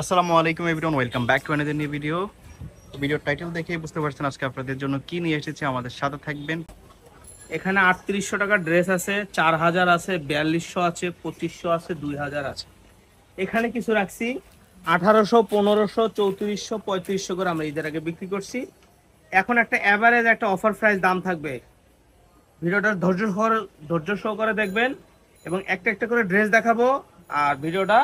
আসসালামু আলাইকুম everyone, welcome back to another new video. ভিডিওর টাইটেল দেখে বুঝতে পারছেন আজকে আপনাদের জন্য কি নিয়ে এসেছি। আমাদের সাথে থাকবেন। এখানে 3800 টাকার ড্রেস আছে, 4000 আছে, 4200 আছে, 2500 আছে, 2000 আছে। এখানে কিছু রাখছি 1800, 1500, 3400, 3500 করে আমরা ঈদের আগে বিক্রি করছি। এখন একটা অ্যাভারেজ একটা অফার প্রাইস দাম থাকবে। ভিডিওটা ধৈর্য সহকারে দেখবেন এবং একটা একটা করে ড্রেস দেখাবো। আর ভিডিওটা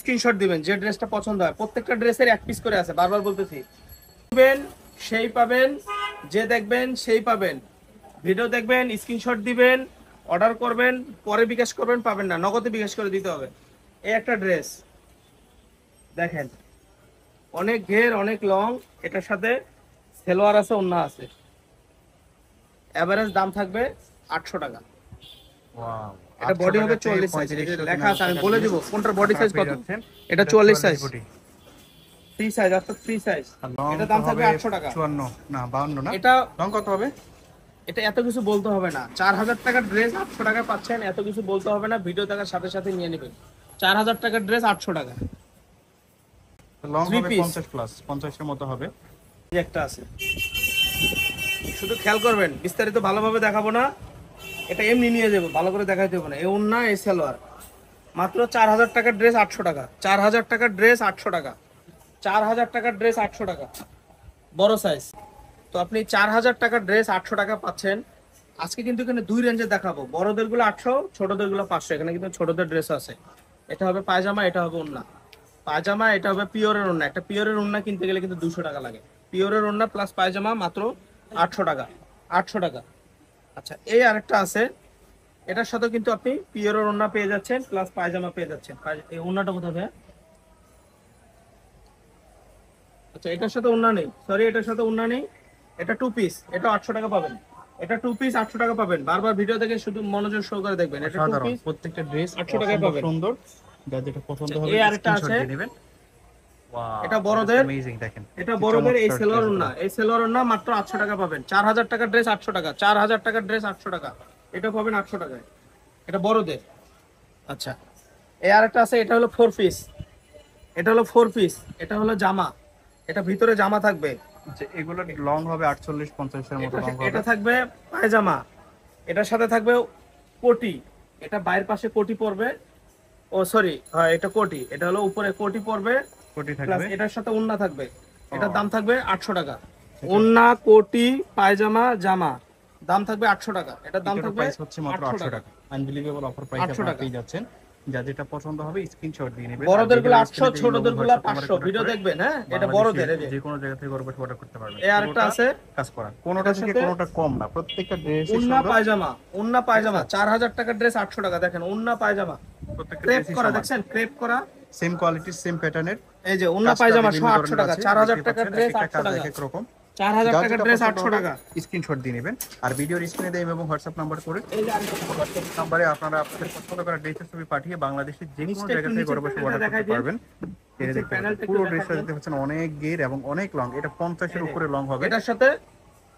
স্ক্রিনশট দিবেন যে ড্রেসটা পছন্দ হয়। প্রত্যেকটা ড্রেসের এক পিস করে আছে, বারবার বলতেছি। দেখবেন সেই পাবেন, যে দেখবেন সেই পাবেন। ভিডিও দেখবেন, স্ক্রিনশট দিবেন, অর্ডার করবেন, পরে বিকাশ করবেন, পাবেন না, নগদে বিকাশ করে দিতে হবে। এই একটা ড্রেস দেখেন, অনেক ঘের, অনেক লং। এটার সাথে সেলোয়ার আছে, ওন্না আছে। এভারেজ দাম থাকবে 800 টাকা। ওয়াও, এটা বডি হবে 44 সাইজ, লেখা আছে, আমি বলে দিব কোনটার বডি সাইজ কত। এটা 44 সাইজ, ফ্রি সাইজ, অর্থাৎ ফ্রি সাইজ। এটা দাম থাকবে 800 টাকা। 54 না 52 না, এটা লং কত হবে? এটা এত কিছু বলতে হবে না। 4000 টাকার ড্রেস 800 টাকায় পাচ্ছেন, এত কিছু বলতে হবে না। ভিডিও দেখার সাথে সাথে নিয়ে নেবেন। 4000 টাকার ড্রেস 800 টাকা। লং থ্রি হবে পিস 50 প্লাস, 50 এর মতো হবে। এই একটা আছে, শুধু খেয়াল করবেন, বিস্তারিত ভালোভাবে দেখাবো না। এটা এমনি নিয়ে যাবো, ভালো করে দেখাই দেবো না। এই ওন্না, এই সালোয়ার, মাত্র 4000 টাকার ড্রেস 800 টাকা। 4000 টাকার ড্রেস 800 টাকা। 4000 টাকার ড্রেস 800 টাকা, বড় সাইজ। তো আপনি 4000 টাকার ড্রেস 800 টাকা পাচ্ছেন। আজকে কিন্তু এখানে দুই রেঞ্জে দেখাবো, বড়দের গুলো 800, ছোটদের গুলো 500। এখানে কিন্তু ছোটদের ড্রেস আছে। এটা হবে পায়জামা, এটা হবে ওন্না। পায়জামা, এটা হবে পিওরের ওন্না। একটা পিওরের ওন্না কিনতে গেলে কিন্তু 200 টাকা লাগে। পিওরের ওন্না প্লাস পায়জামা মাত্র 800 টাকা। 800 টাকা। আচ্ছা, এই আরেকটা আছে, এটার সাথে কিন্তু আপনি পিওরের ওন্না পেয়ে যাচ্ছেন প্লাস পায়জামা পেয়ে যাচ্ছেন। এই ওন্নাটা কোথায় ভাই? আচ্ছা, এটার সাথে ওন্না নেই, সরি, এটার সাথে ওন্না নেই। এটা টু পিস, এটা 800 টাকা পাবেন। এটা টু পিস 800 টাকা পাবেন। বারবার ভিডিও দেখে শুধু মনোযোগ সহকারে দেখবেন। এটা টু সাধারণ পিস প্রত্যেকটা ড্রেস 800 টাকায় পাবেন। সুন্দর, যার যেটা পছন্দ আচ্ছা, হবে এই আরেকটা স্ক্রিনশট আছে, দিয়ে নেবেন। ওয়াও, এটা বড়দের। অ্যামেজিং। দেখেন এটা কি বড়দের, এই চমৎকার সেলোয়ার ড্রেসগুলো। ওন্না, এই সেলোয়ার ওন্না মাত্র 800 টাকা পাবেন। 4000 টাকার ড্রেস 800 টাকা। 4000 টাকার ড্রেস 800 টাকা। এটা পাবেন 800 টাকায়। এটা বড়দের। আচ্ছা, এই আরেকটা আছে, এটা হলো ফোর পিস। এটা হলো ফোর পিস, এটা হলো জামা। এটা ভিতরে জামা থাকবে। যে এগুলো লং হবে 48 50 এর মতো এটা লং হবে। এটা থাকবে পায়জামা। এটার সাথে থাকবে কোটি। এটা বাইরের পাশে কোটি পরবে। ও সরি, হ্যাঁ, এটা কোটি। এটা হলো উপরে কোটি পরবে, কোটি প্লাস থাকবে। এটার সাথে ওন্না থাকবে। এটার ও, দাম থাকবে 800 টাকা। সেটা ওন্না, কোটি, পায়জামা, জামা, দাম থাকবে 800 টাকা। এটার দাম এটার থাকবে প্রাইস হচ্ছে মাত্র 800 800 টাকা। টাকা। আনবিলিভেবল অফার প্রাইস 800 আপনারা টাকা। পেয়ে যাচ্ছেন। যা যেটা পছন্দ হবে স্ক্রিনশট দিয়ে নেবেন। আর বড়দের গুলো ভিডিওর 800, স্ক্রিনে যে ইমো এবং ছোটদের গুলো হোয়াটসঅ্প নাম্বারে 500। কন্টাক্ট ভিডিও করে দেখবেন, হ্যাঁ, এটা বড়দের। বাংলাদেশের এই যে যে কোনো জায়গা থেকে অর্ডার করতে পারবেন। এই আরেকটা পুরোটা আছে, কাজ করা, কোনোটা এটার থেকে সাথে কোনোটা কম না, প্রত্যেকটা ড্রেসই উন্না সুন্দর। পায়জামা। উন্না পায়জামা 4000 টাকার ড্রেস 800 টাকা। দেখেন উন্না পায়জামা, প্রত্যেকটা ক্রেপ ড্রেসই করা, সমান, দেখছেন, ক্রেপ করা। সেম কোয়ালিটির, সেম প্যাটার্নের। এই যে উন্না কাজটা পায়জামা বিভিন্ন 800 ধরনের টাকা। আছে, 4000 দেখতে টাকার পাচ্ছেন। ড্রেস এক একটা 800 কাজ টাকা। এক এক রকম। 4000 যার টাকার যেটা ড্রেস পছন্দ 800 হবে টাকা। স্ক্রিনশট দিয়ে নেবেন। আর ভিডিওর স্ক্রিনে দেয় এবং হোয়াটসঅ্যাপ নাম্বার করে এই যে আরেকটা হোয়াটসঅ্যাপ নাম্বারে আপনারা আপনাদের পছন্দ করা ড্রেসের ছবি পাঠিয়ে বাংলাদেশের যে কোনো নিচটা জায়গা একটু, থেকে ঘরে নিচের বসে প্যানেলটা অর্ডার দেখাই করতে দিন। পারবেন। এটা নিচের দেখতে পাচ্ছেন প্যানেলটা একটু পুরো দেখাই ড্রেসটা দিন। দেখতে পাচ্ছেন, অনেক ঘের এবং অনেক লং। এটা 50 এর উপরে লং হবে। এটার সাথে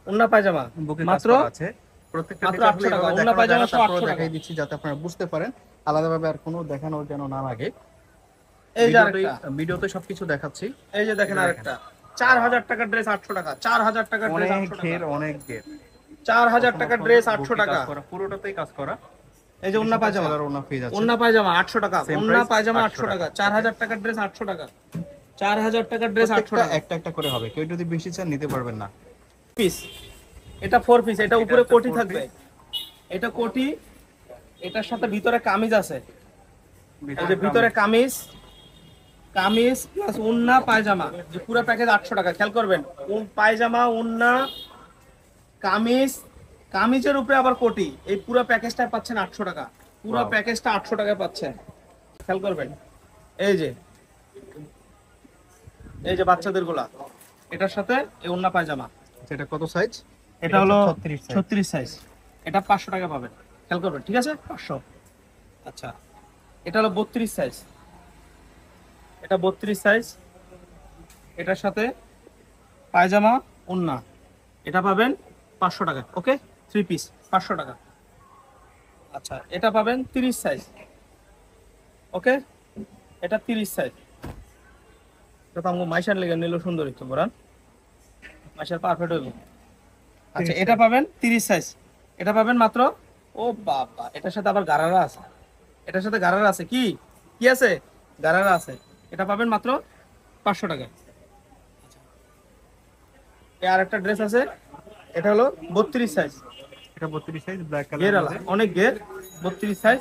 উন্না পায়জামা বুকে কাজ মাত্র করা আছে। প্রত্যেকটা মাত্র ড্রেস 800 আসলে টাকা। এভাবে উন্না দেখানো যায় পায়জামা না, সহ তারপরে 800 টাকা। দেখাই দিচ্ছি যাতে আপনারা বুঝতে পারেন, আলাদাভাবে আর কোনো দেখানো যেন না লাগে। এই যে ভিডিওতেই আরেকটা, ভিডিওতে সবকিছু দেখাচ্ছি। এই যে দেখেন এটা দেখেন, আরেকটা, 4000 টাকার ড্রেস 800 টাকা। 4000 টাকার ড্রেস অনেক 800 টাকা। ঘের, অনেক ঘের। 4000 অসম্ভব টাকার সুন্দর, ড্রেস 800 বুকে কাজ টাকা। করা, পুরোটাতেই কাজ করা। এই যে এটার উন্না সাথে পায়জামা। সেলার ওড়না পেয়ে যাচ্ছেন। উন্না পায়জামা 800 টাকা। সেম উন্না প্রাইস পায়জামা 800 800 টাকা। টাকা। 4000 টাকার ড্রেস 800 টাকা। 4000 টাকার ড্রেস 800 প্রত্যেকটা টাকা। একটা একটা করে হবে, কেউ যদি বেশি চান নিতে পারবেন না। পিস, এটা ফোর পিস। এটা এটা উপরে হচ্ছে কোটি 4 থাকবে। পিস, এটা কোটি, এটার সাথে ভিতরে কামিজ আছে। এই যে ভিতরে ভিতরে কামিজ, কামিজ প্লাস উন্না পায়জামা, যে পুরো প্যাকেজ 800 টাকা। খেয়াল করবেন, পায়জামা, উন্না, কামিজ, কামিজের উপরে আবার কোটি, এই পুরো প্যাকেজটা পাচ্ছেন 800 টাকা। পুরো Wow. প্যাকেজটা 800 টাকায় পাচ্ছেন। খেয়াল করবেন, এই যে, এই যে বাচ্চাদের গুলা, এটার সাথে এই উন্না পায়জামা। সেটা কত সাইজ? এটা হলো 36 সাইজ। 36 সাইজ। এটা 500 টাকা পাবেন। খেয়াল করবেন, ঠিক আছে, 500। আচ্ছা, এটা হলো 32 সাইজ। এটা 32 সাইজ। এটার সাথে পায়জামা, ওন্না, এটা পাবেন 500 টাকা। ওকে, থ্রি পিস 500 টাকা। আচ্ছা, এটা পাবেন 30 সাইজ। ওকে, এটা 30 সাইজ। এটা তো আমাকে মাইশার লেগে নিলে সুন্দর হইতো বরান, মাইশার পারফেক্ট হইব। আচ্ছা 30 এটা পাবেন 30 সাইজ, এটা পাবেন মাত্র, ও বাবা এটার সাথে আবার গারারা আছে, এটার সাথে গারারা আছে, কি কি আছে, গারারা আছে, এটা পাবেন মাত্র 500 টাকায়। আর একটা ড্রেস আছে, এটা হলো 32 সাইজ, এটা 32 সাইজ ব্ল্যাক গের কালার আলা, অনেক গের, 32 সাইজ,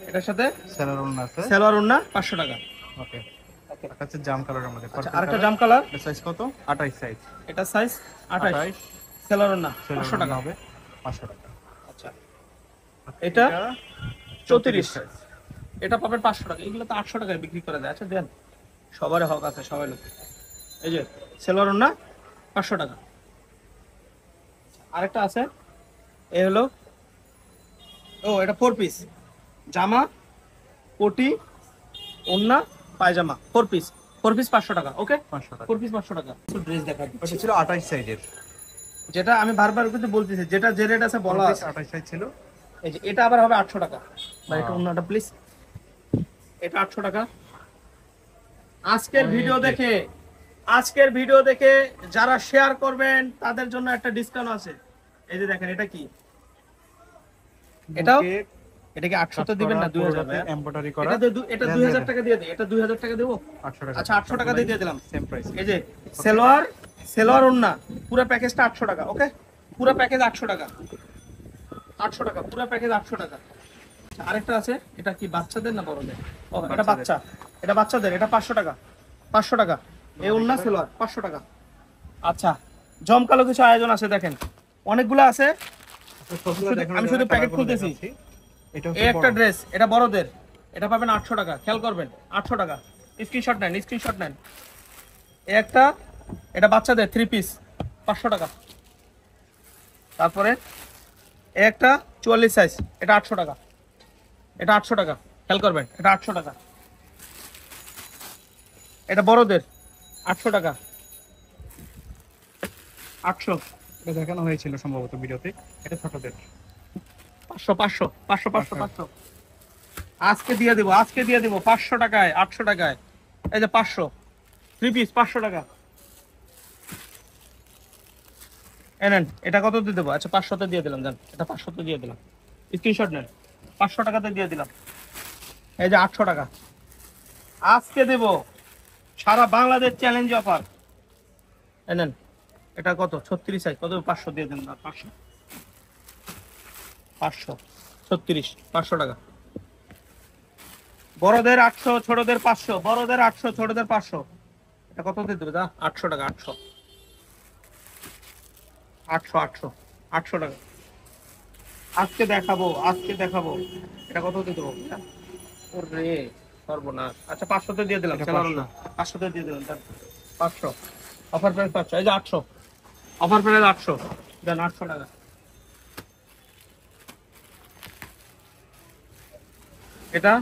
এটার সাথে সেলার ওন্না আছে। সালোয়ার ওন্না 500 টাকা। ওকে, এটা হচ্ছে জাম কালারের মধ্যে আচ্ছা আরেকটা জাম কালার, এটা সাইজ কত? 28 সাইজ। এটা সাইজ 28, সালোয়ার ওন্না 500 টাকা হবে 500 টাকা। আচ্ছা এটা 34 সাইজ। এটা পাবেন 500 টাকা। এগুলো তো 800 টাকায় বিক্রি করে দেয়। আচ্ছা দেন, সবারই হক আছে, সবাই লোক। এই যে সালোয়ার ওন্না 500 টাকা। আরেকটা আছে, এই হলো, ও এটা 4 পিস, জামা, কোটি, ওন্না, পায়জামা, 4 পিস, 4 পিস 500 টাকা। ওকে 500 টাকা। 4 পিস 500 টাকা। ড্রেস দেখা এটা দিচ্ছি, ছিল 28 সাইজের। যেটা আমি বারবার কিন্তু বলতেছি, যেটা যে রেট আছে বলা আছে। 28 সাইজ ছিল। এই যে এটা আবার হবে 800 টাকা। ভাই এটা ওন্নাটা প্লিজ, এটা 800 টাকা। আজকের ভিডিও দেখে যারা শেয়ার করবেন তাদের জন্য একটা ডিসকাউন্ট আছে। এই যে দেখেন, এটা কি, এটাও, এটা কি 800 তে দিবেন না 2000? এমব্রয়ডারি করা। এটা 2000 টাকা দিয়ে দেই, এটা 2000 টাকা দেবো। 800 টাকা। আচ্ছা 800 টাকা দিয়ে দিলাম। Same price. এই যে সেলোয়ার ওন্না পুরো প্যাকেজটা 800 টাকা। ওকে পুরো প্যাকেজ 800 টাকা, 800 টাকা পুরো প্যাকেজ 800 টাকা। আচ্ছা, আরেকটা আছে, এটা কি বাচ্চাদের না বড়দের? ও এটা বাচ্চা, এটা বাচ্চাদের, এটা 500 টাকা, 500 টাকা। এই ওন্না সেলোয়ার 500 টাকা। আচ্ছা জমকালো কিছু আয়োজন আছে, দেখেন অনেকগুলো আছে, আমি শুধু প্যাকেট খুলতেছি। এটা এই একটা ড্রেস, এটা বড়দের, এটা পাবেন 800 টাকা। খেয়াল করবেন 800 টাকা, স্ক্রিনশট নেন, স্ক্রিনশট নেন। এই একটা, এটা বাচ্চাদের 3 পিস 500 টাকা। তারপরে এই একটা 44 সাইজ, এটা 800 টাকা, এটা 800 টাকা। খেয়াল করবেন এটা 800 টাকা। এটা বড়দের 800 টাকা, 800, এটা দেখানো হয়েছিল সম্ভবত ভিডিওতে। এটা ছোটদের 500, 500, 500, 500, 500। আজকে দিয়ে দেবো, আজকে দিয়ে দেবো 500 টাকায়, 800 টাকায়। এই যে 500 3 পিস 500 টাকা। এনেন, এটা কত দিয়ে দেবো? আচ্ছা 500 তে দিয়ে দিলাম, জান এটা 500 তে দিয়ে দিলাম, স্ক্রিনশট নেন, 500 টাকাতে দিয়ে দিলাম। এই যে 800 টাকা আজকে দেব, সারা বাংলাদেশ চ্যালেঞ্জ অফার। এনেন, এটা কত? 36 সাইজ, কত? 500 দিয়ে দেন না, 500, 500, 36, 500 টাকা। বড়দের 800, ছোটদের 500, বড়দের 800, ছোটদের 500। এটা কত দিয়ে দেবে? 800 টাকা, 800, 800, 800, 800 টাকা। আজকে দেখাবো, আজকে দেখাবো। এটা কত দিয়ে দেবো? ওরে সর্বনাশ। আচ্ছা 500 তে দিয়ে দিলাম, চলো না 500 তে দিয়ে দিলাম, 500 অফার প্রাইস 500। এই যে 800 অফার প্রাইস 800, দেন 800 টাকা। এটা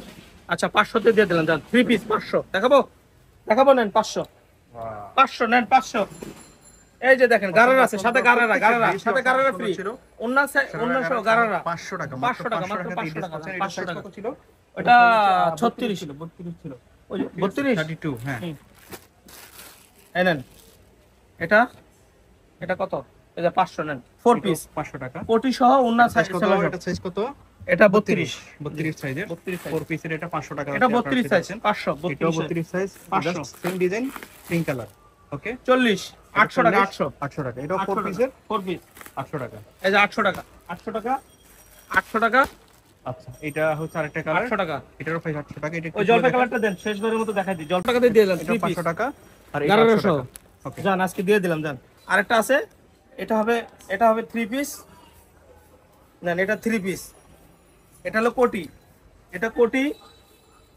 আচ্ছা 500 তে দিয়ে দিলাম, জান 3 পিস 500। দেখাবো, দেখাবো, নেন 500, 500 নেন, 500। এই যে দেখেন গারারা আছে, সাথে গারারা, সাথে গারারা ফ্রি। অন্য সহ গারারা 500 টাকা, 500 টাকা, মাত্র 500 টাকা, 500 টাকা ছিল। এটা 36 ছিল, 32 ছিল। ওই যে 32, 32, হ্যাঁ। এই নেন, এটা এটা কত? এই যে 500 নেন, 4 পিস 500 টাকা। কোটি সহ অন্য সাইজ কত? এটা সাইজ কত? এটা 32, 32 সাইজের 32 সাইজ। 4 পিসের এটা 500 টাকা। এটা 32 সাইজ 500, এটাও 32 32 size, 500, just same design, pink colour. Okay 40, 800 টাকা, 800, 800 টাকা। এটাও 4 পিসের 4 পিস 800 টাকা। এই যে 800 টাকা, 800 টাকা, 800 টাকা, আচ্ছা এটা হচ্ছে আরেকটা কালার, 800 টাকা। এটারও প্রাইস 800 টাকা। এটা ওই জলপাই কালারটা দেন, শেষবারের মতো দেখাই দিই। জলপাই কালারটা দিয়ে দিলাম, এটা 500 টাকা আর এটা গারারা 800 সহ। টাকা। ওকে জান আজকে দিয়ে দিলাম, জান। আরেকটা আছে, এটা হবে 3 পিস নেন, এটা 3 পিস। এটা হলো কোটি, এটা কোটি,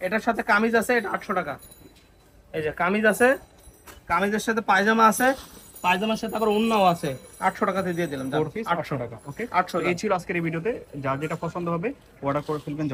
এটার সাথে কামিজ আছে, এটা 800 টাকা। এই যে কামিজ আছে, কামিজের সাথে পায়জামা আছে, পায়জামার সাথে আবার ওন্নাও আছে, 800 টাকাতে দিয়ে দিলাম, 4 পিস 800 টাকা। ওকে 800 এই ছিল আজকের এই ভিডিওতে। যার যেটা পছন্দ হবে অর্ডার করে ফেলবেন।